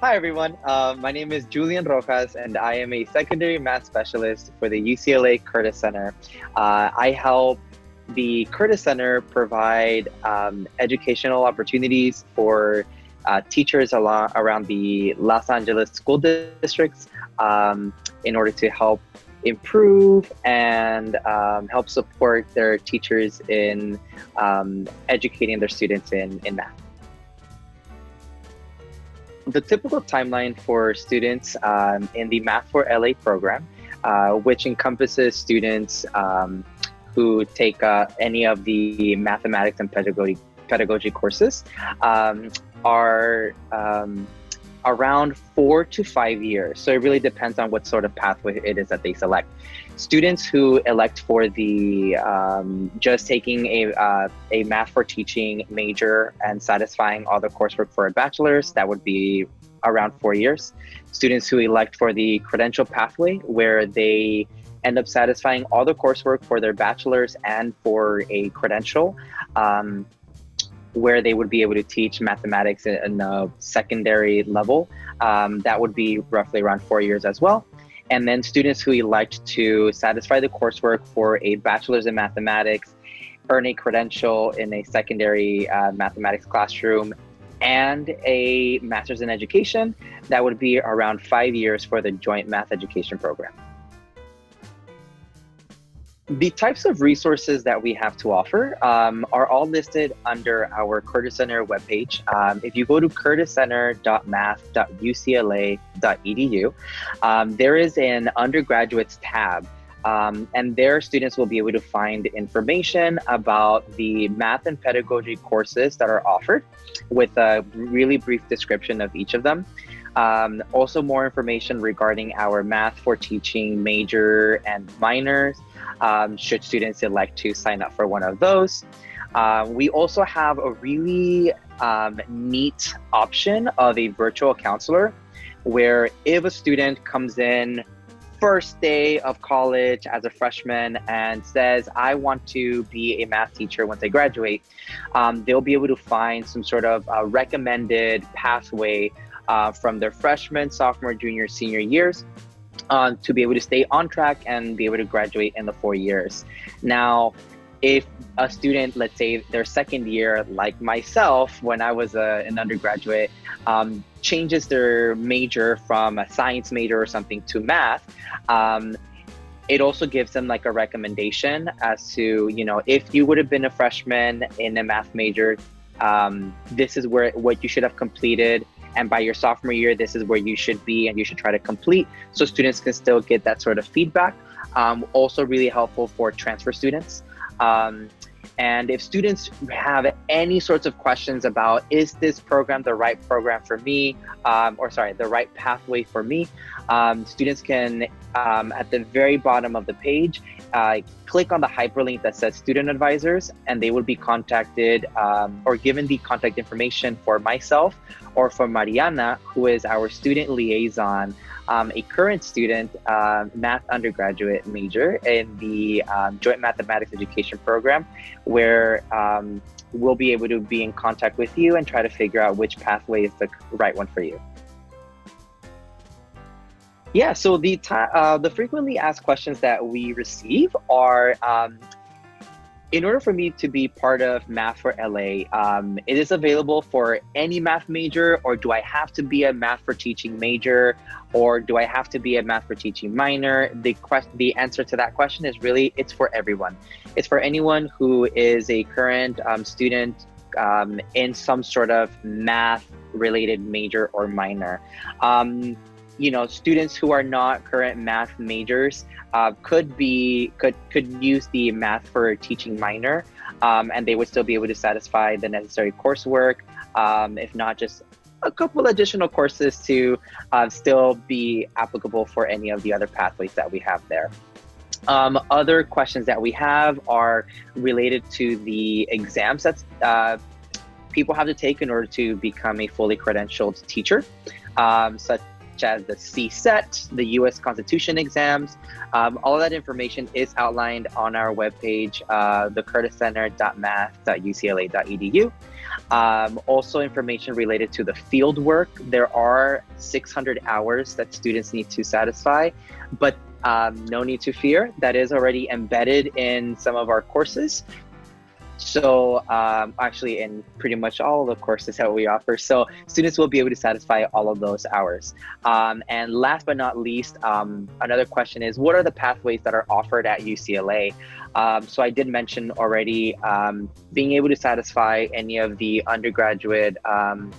Hi, everyone. My name is Julian Rojas, and I am a secondary math specialist for the UCLA Curtis Center. I help the Curtis Center provide educational opportunities for teachers around the Los Angeles school districts in order to help improve and help support their teachers in educating their students in math. The typical timeline for students in the Math for LA program, which encompasses students who take any of the mathematics and pedagogy courses, are around 4 to 5 years. So it really depends on what sort of pathway it is that they select. Students who elect for the just taking a math for teaching major and satisfying all the coursework for a bachelor's, that would be around 4 years. Students who elect for the credential pathway, where they end up satisfying all the coursework for their bachelor's and for a credential, where they would be able to teach mathematics in a secondary level. That would be roughly around 4 years as well. And then students who elect to satisfy the coursework for a bachelor's in mathematics, earn a credential in a secondary mathematics classroom, and a master's in education, that would be around 5 years for the joint math education program. The types of resources that we have to offer are all listed under our Curtis Center webpage. If you go to curtiscenter.math.ucla.edu, there is an undergraduates tab, and there students will be able to find information about the math and pedagogy courses that are offered, with a really brief description of each of them. Also more information regarding our math for teaching major and minors, should students elect to sign up for one of those. We also have a really neat option of a virtual counselor, where if a student comes in first day of college as a freshman and says, I want to be a math teacher once I graduate, they'll be able to find some sort of recommended pathway from their freshman, sophomore, junior, senior years to be able to stay on track and be able to graduate in the 4 years. Now, if a student, let's say their second year, like myself, when I was an undergraduate, changes their major from a science major or something to math, it also gives them like a recommendation as to, if you would have been a freshman in a math major, this is what you should have completed. And by your sophomore year, this is where you should be and you should try to complete, so students can still get that sort of feedback. Also really helpful for transfer students. And if students have any sorts of questions about, is this program the right program for me, the right pathway for me, students can, at the very bottom of the page, click on the hyperlink that says student advisors, and they will be contacted or given the contact information for myself or for Mariana, who is our student liaison, a current student, math undergraduate major in the joint mathematics education program, where we'll be able to be in contact with you and try to figure out which pathway is the right one for you. Yeah, so the frequently asked questions that we receive are, in order for me to be part of Math for LA, it is available for any math major, or do I have to be a math for teaching major, or do I have to be a math for teaching minor? The answer to that question is really, it's for everyone. It's for anyone who is a current student in some sort of math related major or minor. Students who are not current math majors could use the math for teaching minor, and they would still be able to satisfy the necessary coursework, if not just a couple additional courses to still be applicable for any of the other pathways that we have there. Other questions that we have are related to the exams that people have to take in order to become a fully credentialed teacher, such such as the CSET, the U.S. Constitution exams. All of that information is outlined on our webpage, thecurtiscenter.math.ucla.edu. Also information related to the field work. There are 600 hours that students need to satisfy, but no need to fear. That is already embedded in some of our courses. So actually in pretty much all of the courses that we offer. So students will be able to satisfy all of those hours. And last but not least, another question is, what are the pathways that are offered at UCLA? So I did mention already being able to satisfy any of the undergraduate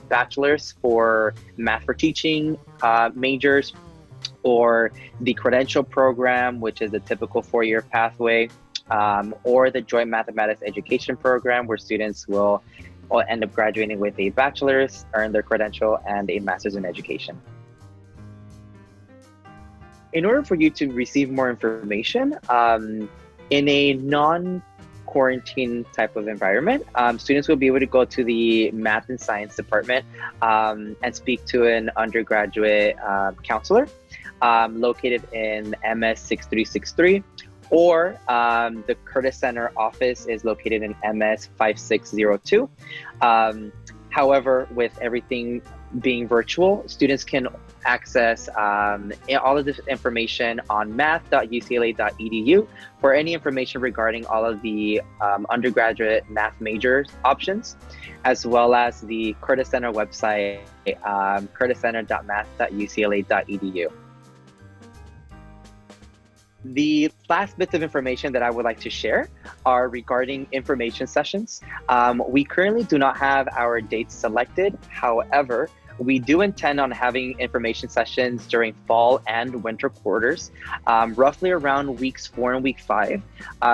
bachelors for math for teaching majors, or the credential program, which is a typical 4-year pathway, or the joint mathematics education program, where students will end up graduating with a bachelor's, earn their credential, and a master's in education. In order for you to receive more information, in a non-quarantine type of environment, students will be able to go to the math and science department and speak to an undergraduate counselor located in MS 6363, or the Curtis Center office is located in MS 5602. However, with everything being virtual, students can access all of this information on math.ucla.edu for any information regarding all of the undergraduate math major options, as well as the Curtis Center website, curtiscenter.math.ucla.edu. The last bits of information that I would like to share are regarding information sessions. We currently do not have our dates selected. However, we do intend on having information sessions during fall and winter quarters, roughly around weeks 4 and week 5.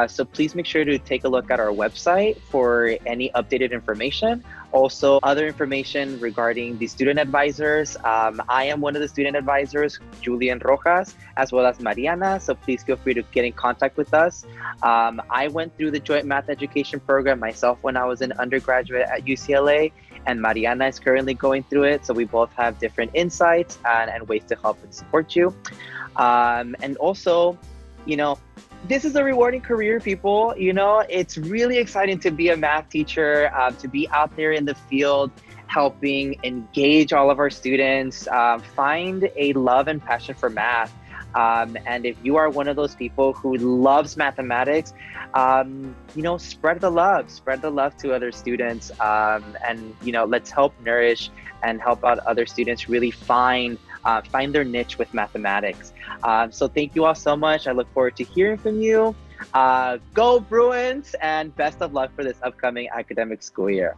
So please make sure to take a look at our website for any updated information. Also, other information regarding the student advisors. I am one of the student advisors, Julian Rojas, as well as Mariana. So please feel free to get in contact with us. I went through the joint math education program myself when I was an undergraduate at UCLA, and Mariana is currently going through it. So we both have different insights and ways to help and support you. And also, this is a rewarding career, people. It's really exciting to be a math teacher, to be out there in the field, helping engage all of our students, find a love and passion for math. And if you are one of those people who loves mathematics, spread the love to other students. And let's help nourish and help out other students really find their niche with mathematics. So thank you all so much. I look forward to hearing from you. Go Bruins, and best of luck for this upcoming academic school year.